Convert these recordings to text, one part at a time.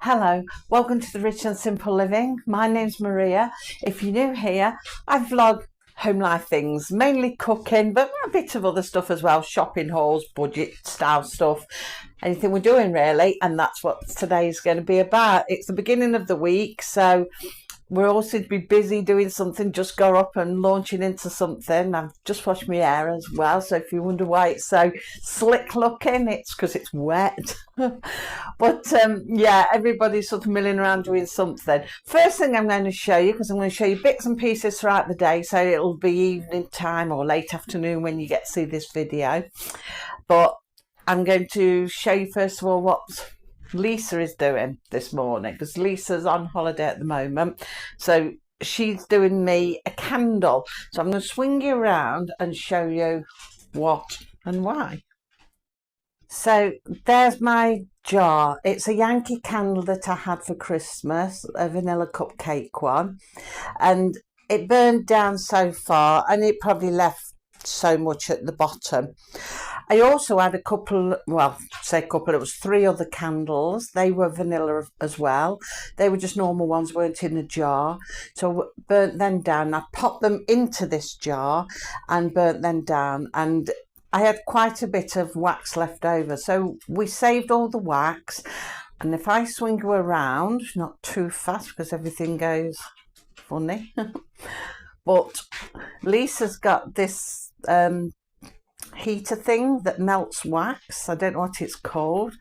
Hello, welcome to the Rich and Simple Living. My name's Maria. If you're new here, I vlog home life things, mainly cooking, but a bit of other stuff as well, shopping hauls, budget style stuff, anything we're doing really, and that's what today's going to be about. It's the beginning of the week, so we're all seem to be busy doing something, just got up and launching into something. I've just washed my hair as well, so if you wonder why it's so slick looking, it's because it's wet. But yeah, everybody's sort of milling around doing something. First thing I'm going to show you, because I'm going to show you bits and pieces throughout the day, so it'll be evening time or late afternoon when you get to see this video. But I'm going to show you first of all what Lisa is doing this morning, because Lisa's on holiday at the moment, so she's doing me a candle. So I'm going to swing you around and show you what and why. So there's my jar. It's a Yankee candle that I had for Christmas, a vanilla cupcake one, and it burned down so far and it probably left so much at the bottom. I also had a couple, well, say a couple, it was 3 other candles. They were vanilla as well. They were just normal ones, weren't in a jar. So I burnt them down. I popped them into this jar and burnt them down. And I had quite a bit of wax left over. So we saved all the wax. And if I swing you around, not too fast because everything goes funny. But Lisa's got this heater thing that melts wax. I don't know what it's called,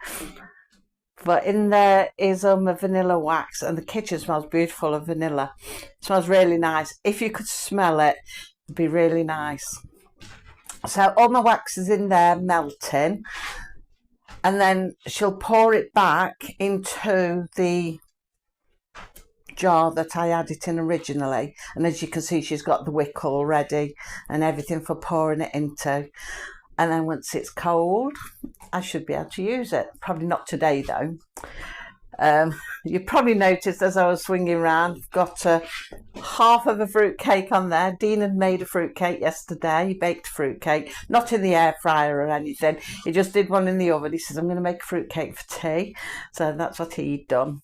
but in there is a vanilla wax, and the kitchen smells beautiful of vanilla. It smells really nice. If you could smell it, it'd be really nice. So all my wax is in there melting, and then she'll pour it back into the jar that I had it in originally, and as you can see, she's got the wick all ready and everything for pouring it into. And then once it's cold, I should be able to use it. Probably not today though. You probably noticed as I was swinging around, I've got half of a fruit cake on there. Dean had made a fruit cake yesterday. He baked a fruit cake, not in the air fryer or anything. He just did one in the oven. He says, I'm going to make a fruit cake for tea. So that's what he'd done.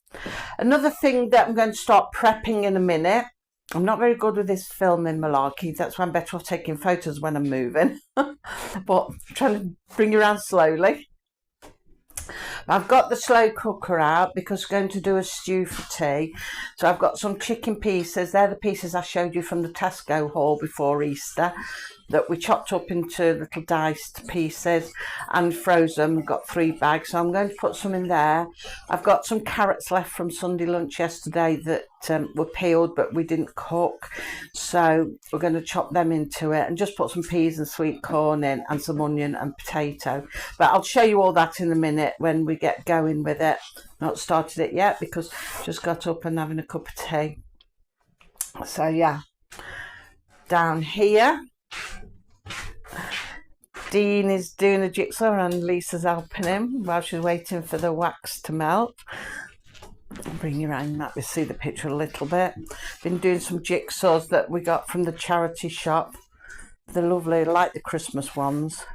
Another thing that I'm going to start prepping in a minute. I'm not very good with this filming malarkey. That's why I'm better off taking photos when I'm moving. But I'm trying to bring you around slowly. I've got the slow cooker out because I'm going to do a stew for tea. So I've got some chicken pieces. They're the pieces I showed you from the Tesco haul before Easter that we chopped up into little diced pieces and froze them. I've got 3 bags, so I'm going to put some in there. I've got some carrots left from Sunday lunch yesterday that were peeled but we didn't cook, so we're going to chop them into it and just put some peas and sweet corn in and some onion and potato. But I'll show you all that in a minute when we get going with it. Not started it yet because just got up and having a cup of tea. So yeah, down here Dean is doing a jigsaw and Lisa's helping him while she's waiting for the wax to melt. I'll bring you around that, we see the picture a little bit. Been doing some jigsaws that we got from the charity shop. They're lovely, like the Christmas ones.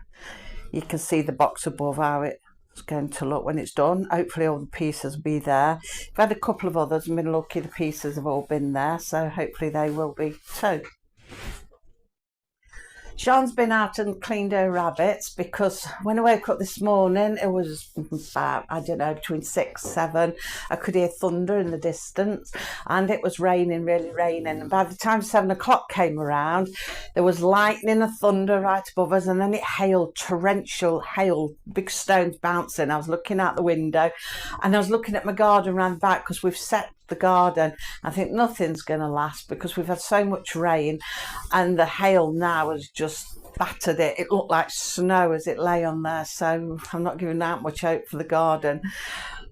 You can see the box above how it's going to look when it's done. Hopefully all the pieces will be there. I've had a couple of others and been lucky the pieces have all been there, so hopefully they will be too. Sean's been out and cleaned her rabbits because when I woke up this morning, it was about, I don't know, between 6, 7. I could hear thunder in the distance and it was raining, really raining. And by the time 7 o'clock came around, there was lightning and thunder right above us, and then it hailed, torrential hail, big stones bouncing. I was looking out the window and I was looking at my garden around the back because we've set the garden. I think nothing's going to last because we've had so much rain, and the hail now has just battered it. It looked like snow as it lay on there, so I'm not giving that much hope for the garden.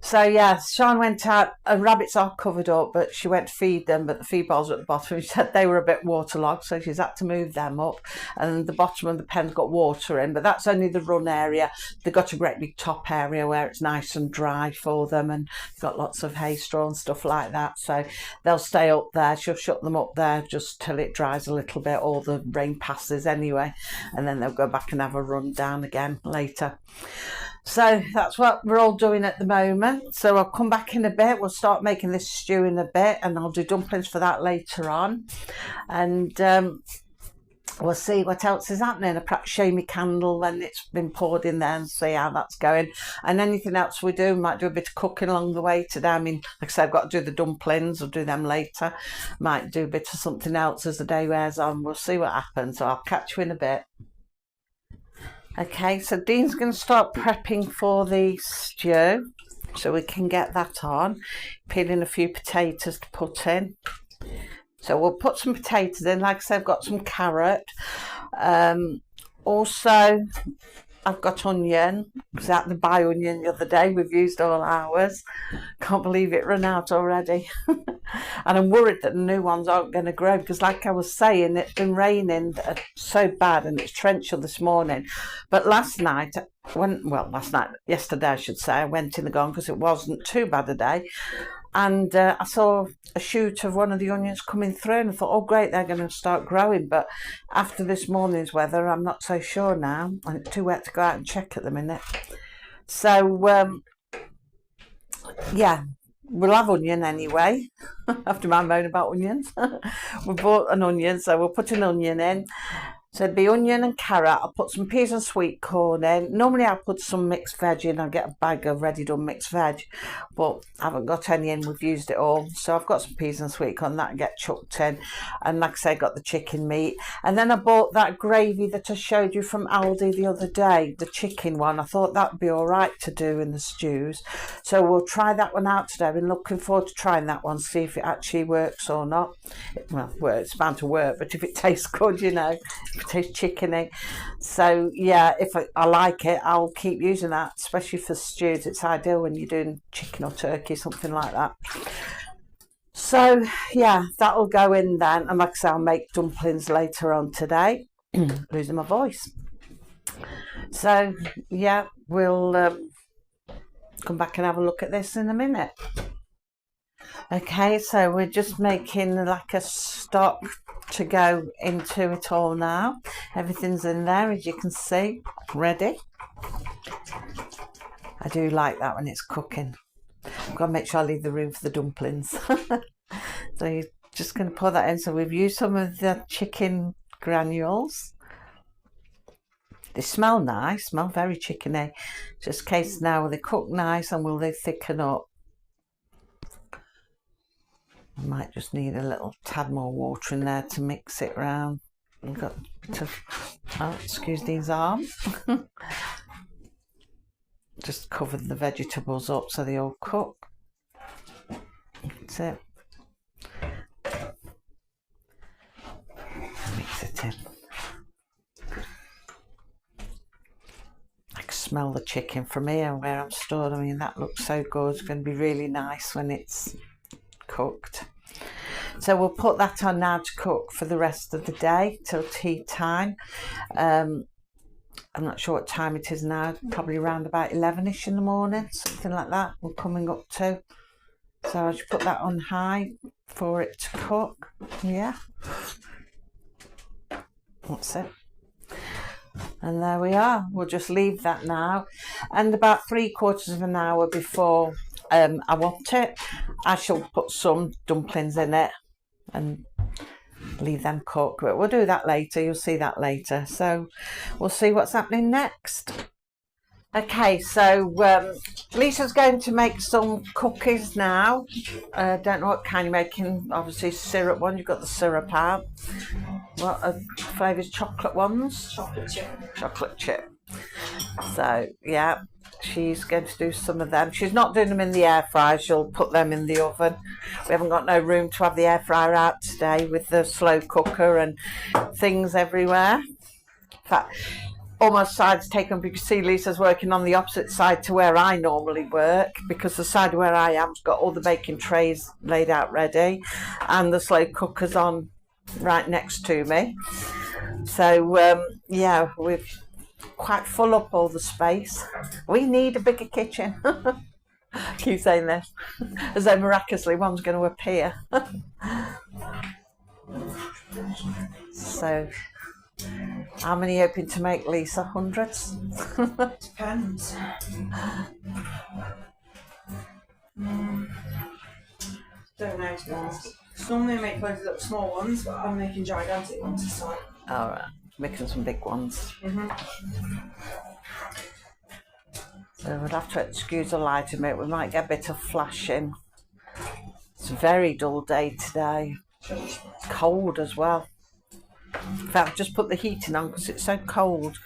So yeah, Sean went out, and rabbits are covered up, but she went to feed them, but the feed bowls were at the bottom. She said they were a bit waterlogged, so she's had to move them up, and the bottom of the pen's got water in, but that's only the run area. They've got a great big top area where it's nice and dry for them, and got lots of hay straw and stuff like that, so they'll stay up there. She'll shut them up there just till it dries a little bit, or the rain passes anyway, and then they'll go back and have a run down again later. So that's what we're all doing at the moment. So I'll come back in a bit. We'll start making this stew in a bit, and I'll do dumplings for that later on. And we'll see what else is happening. I'll perhaps show me candle when it's been poured in there and see how that's going. And anything else we do, might do a bit of cooking along the way today. I mean, like I said, I've got to do the dumplings. I'll do them later. Might do a bit of something else as the day wears on. We'll see what happens. So I'll catch you in a bit. Okay, so Dean's going to start prepping for the stew so we can get that on. Peeling a few potatoes to put in. So we'll put some potatoes in. Like I said, I've got some carrot. Also, I've got onion, because I had to buy onion the other day. We've used all ours. Can't believe it ran out already. And I'm worried that the new ones aren't going to grow, because like I was saying, it's been raining so bad and it's torrential this morning. But yesterday I should say, I went in the garden because it wasn't too bad a day. And I saw a shoot of one of the onions coming through, and I thought, oh great, they're going to start growing. But after this morning's weather, I'm not so sure now, and it's too wet to go out and check at the minute. So yeah, we'll have onion anyway. After my moan about onions, we bought an onion, so we'll put an onion in. So it'd be onion and carrot. I'll put some peas and sweet corn in. Normally I'll put some mixed veg in. I'll get a bag of ready done mixed veg, but I haven't got any in. We've used it all. So I've got some peas and sweet corn that get chucked in. And like I say, I got the chicken meat. And then I bought that gravy that I showed you from Aldi the other day, the chicken one. I thought that'd be all right to do in the stews. So we'll try that one out today. I've been looking forward to trying that one, see if it actually works or not. Well, it's bound to work, but if it tastes good, you know. It tastes chickeny. So yeah, if I like it, I'll keep using that, especially for stews. It's ideal when you're doing chicken or turkey, something like that. So yeah, that'll go in then. And like I say, I'll make dumplings later on today. Losing my voice. So yeah, we'll come back and have a look at this in a minute. Okay, so we're just making like a stock to go into it all now. Everything's in there, as you can see, ready. I do like that when it's cooking. I've got to make sure I leave the room for the dumplings. So you're just going to pour that in. So we've used some of the chicken granules. They smell nice, smell very chickeny. Just in case now, will they cook nice and will they thicken up? I might just need a little tad more water in there to mix it round. I've got a bit of, excuse these arms. Just cover the vegetables up so they all cook. That's it. Mix it in. I can smell the chicken from here where I'm stored. I mean, that looks so good. It's going to be really nice when it's cooked. So we'll put that on now to cook for the rest of the day till tea time. I'm not sure what time it is now, probably around about 11ish in the morning, something like that we're coming up to. So I'll just put that on high for it to cook. Yeah, that's it. And there we are. We'll just leave that now, and about 3/4 of an hour before I want it, I shall put some dumplings in it and leave them cook, but we'll do that later. You'll see that later. So we'll see what's happening next. Okay, so Lisa's going to make some cookies now. Don't know what kind you're making. Obviously syrup one. You've got the syrup out. What are flavours? Chocolate ones? Chocolate chip. Chocolate chip. So yeah, she's going to do some of them. She's not doing them in the air fryer. She'll put them in the oven. We haven't got no room to have the air fryer out today with the slow cooker and things everywhere. In fact, almost sides taken, because you see Lisa's working on the opposite side to where I normally work, because the side where I am's got all the baking trays laid out ready and the slow cooker's on right next to me. So yeah, we've quite full up all the space. We need a bigger kitchen. I keep saying this as though miraculously one's going to appear. So How many are you hoping to make, Lisa? Hundreds? Depends. Don't know, to be honest. Normally I make loads of little small ones, but I'm making gigantic ones this time. Alright, making some big ones. So we'd have to excuse the light a minute, we might get a bit of flashing. It's a very dull day today. It's cold as well. In fact, I've just put the heating on because it's so cold.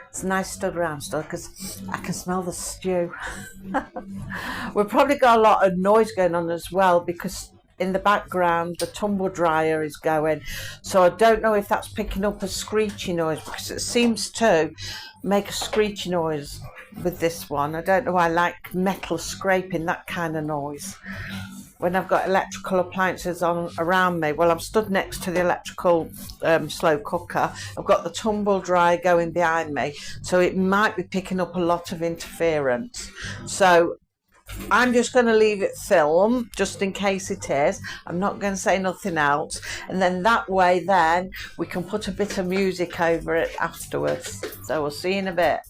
It's nice to stood around still because I can smell the stew. We've probably got a lot of noise going on as well because in the background the tumble dryer is going, so I don't know if that's picking up a screechy noise because it seems to make a screechy noise with this one. I don't know, I like metal scraping, that kind of noise. When I've got electrical appliances on around me, well, I'm stood next to the electrical slow cooker. I've got the tumble dryer going behind me, so it might be picking up a lot of interference. So I'm just going to leave it film just in case it is. I'm not going to say nothing else, and then that way then we can put a bit of music over it afterwards. So we'll see you in a bit.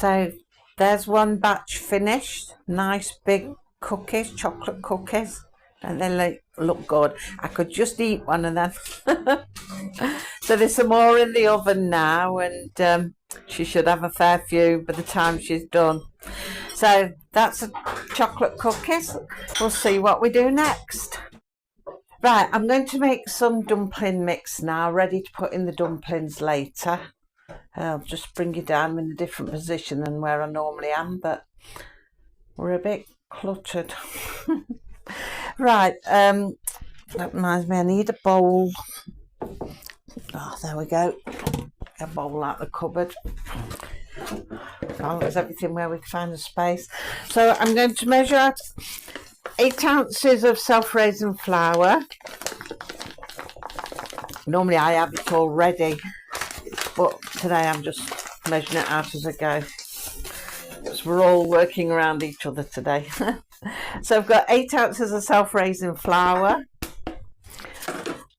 So there's one batch finished. Nice big cookies, chocolate cookies. And they look good. I could just eat one and then... So there's some more in the oven now, and she should have a fair few by the time she's done. So that's a chocolate cookies. We'll see what we do next. Right, I'm going to make some dumpling mix now, ready to put in the dumplings later. I'll just bring you down in a different position than where I normally am, but we're a bit cluttered. Right, that reminds me, I need a bowl. Oh, there we go. A bowl out the cupboard. Balance everything where we can find a space. So I'm going to measure out 8 ounces of self-raising flour. Normally I have it all ready, but today I'm just measuring it out as I go. Because we're all working around each other today. So I've got 8 ounces of self-raising flour.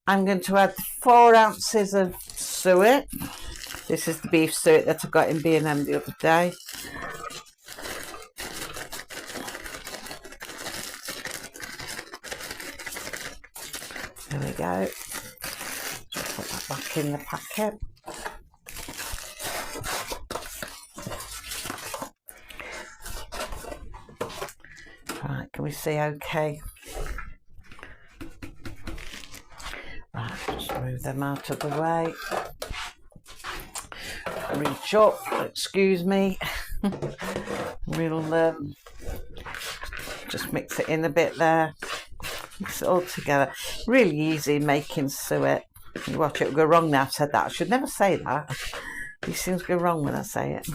I'm going to add 4 ounces of suet. This is the beef suet that I got in B&M the other day. There we go. Just put that back in the packet. Right, can we see okay? Right, just move them out of the way. Reach up, excuse me. We'll just mix it in a bit there. Mix it all together. Really easy making suet. You watch it go wrong now. I've said that. I should never say that. These things go wrong when I say it.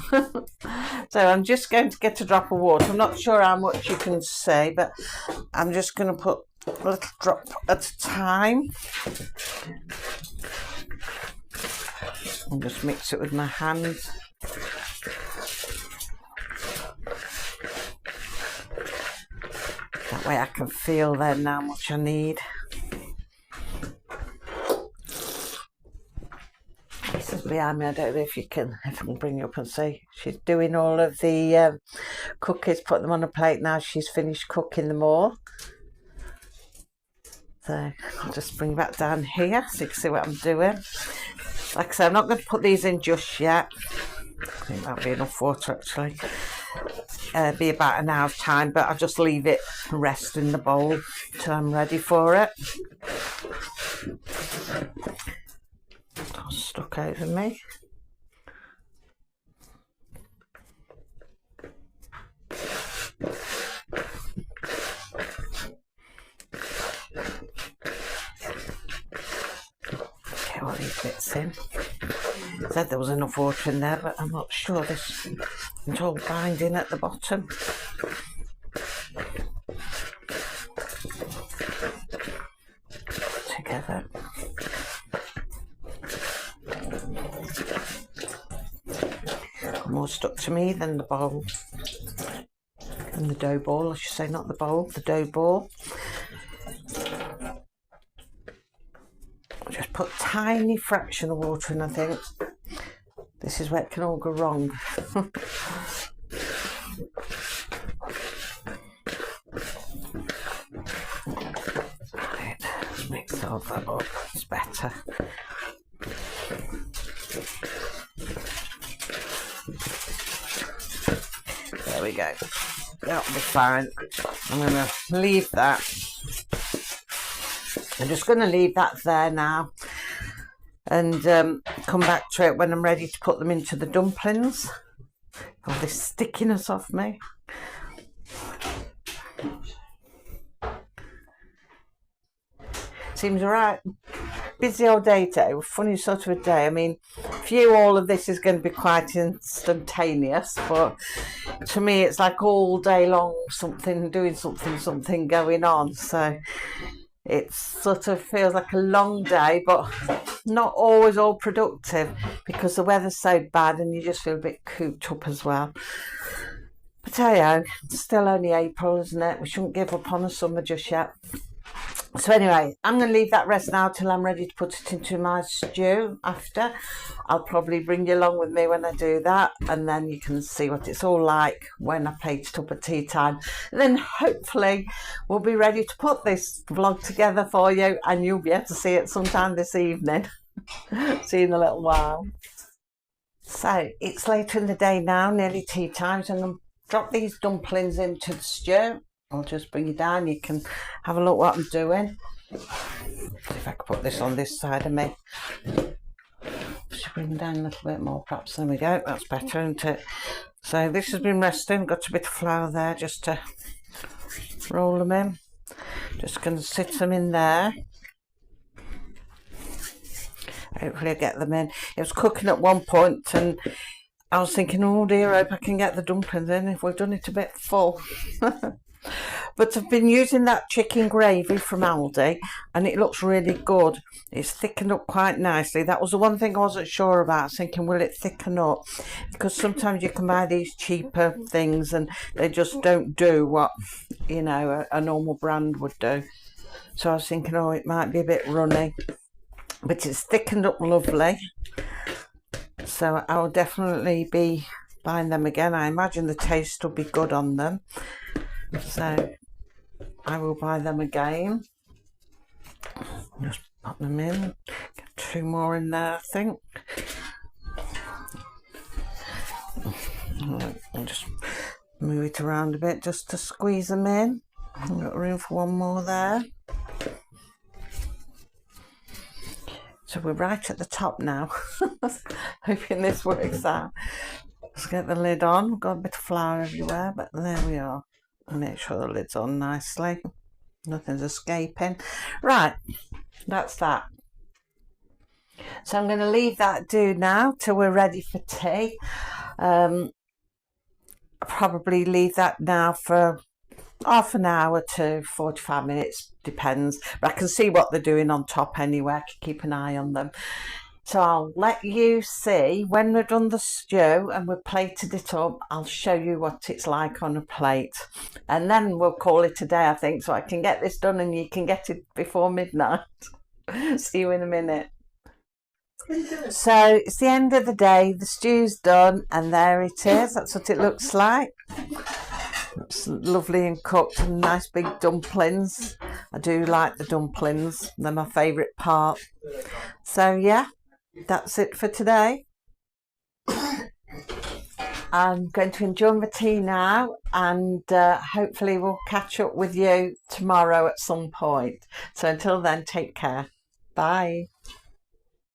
So I'm just going to get a drop of water. I'm not sure how much you can see, but I'm just going to put a little drop at a time. And just mix it with my hands. That way I can feel then how much I need. This is behind me. I don't know if I can bring you up and see. She's doing all of the cookies, put them on a plate now. She's finished cooking them all. So I'll just bring back down here so you can see what I'm doing. Like I said, I'm not going to put these in just yet. I think that'll be enough water actually. Be about an hour's time, but I'll just leave it rest in the bowl till I'm ready for it. It's stuck over me. Get all these bits in. Said there was enough water in there, but I'm not sure. This is all binding at the bottom. Together. More stuck to me than the bowl. And the dough ball, I should say, not the bowl, the dough ball. Just put a tiny fraction of water in, I think. This is where it can all go wrong. Right, mix all that up, it's better. There we go. That'll be fine. I'm going to leave that. I'm just going to leave that there now and come back to it when I'm ready to put them into the dumplings. All this stickiness off me. Seems alright. Busy all day today. Funny sort of a day. I mean, for you all of this is going to be quite instantaneous, but to me it's like all day long something, doing something going on. So it sort of feels like a long day, but not always all productive because the weather's so bad and you just feel a bit cooped up as well. But hey, it's still only April, isn't it? We shouldn't give up on the summer just yet. So anyway, I'm going to leave that rest now till I'm ready to put it into my stew after. I'll probably bring you along with me when I do that, and then you can see what it's all like when I plate it up at tea time. And then hopefully we'll be ready to put this vlog together for you, and you'll be able to see it sometime this evening. See you in a little while. So it's later in the day now, nearly tea time, so I'm going to drop these dumplings into the stew. I'll just bring you down, you can have a look what I'm doing. See if I can put this on this side of me. Should bring down a little bit more perhaps. There we go, that's better, isn't it? So this has been resting, got a bit of flour there just to roll them in. Just going to sit them in there. Hopefully I get them in. It was cooking at one point and I was thinking, oh dear, I hope I can get the dumplings in if we've done it a bit full. But I've been using that chicken gravy from Aldi and it looks really good. It's thickened up quite nicely. That was the one thing I wasn't sure about. I was thinking, will it thicken up? Because sometimes you can buy these cheaper things and they just don't do what, you know, a normal brand would do. So I was thinking, oh, it might be a bit runny. But it's thickened up lovely. So I'll definitely be buying them again. I imagine the taste will be good on them. So I will buy them again. Just pop them in. Get 2 more in there, I think. I'll just move it around a bit just to squeeze them in. I've got room for 1 more there. So we're right at the top now. Hoping this works out. Let's get the lid on. We've got a bit of flour everywhere, but there we are. Make sure the lid's on nicely. Nothing's escaping. Right, that's that. So I'm going to leave that do now till we're ready for tea. I'll probably leave that now for half an hour to 45 minutes, depends. But I can see what they're doing on top anyway. I can keep an eye on them. So I'll let you see when we've done the stew and we've plated it up. I'll show you what it's like on a plate. And then we'll call it a day, I think, so I can get this done and you can get it before midnight. See you in a minute. So it's the end of the day. The stew's done and there it is. That's what it looks like. It's lovely and cooked and nice big dumplings. I do like the dumplings. They're my favourite part. So yeah, that's it for today. I'm going to enjoy my tea now and hopefully we'll catch up with you tomorrow at some point. So until then, take care. Bye.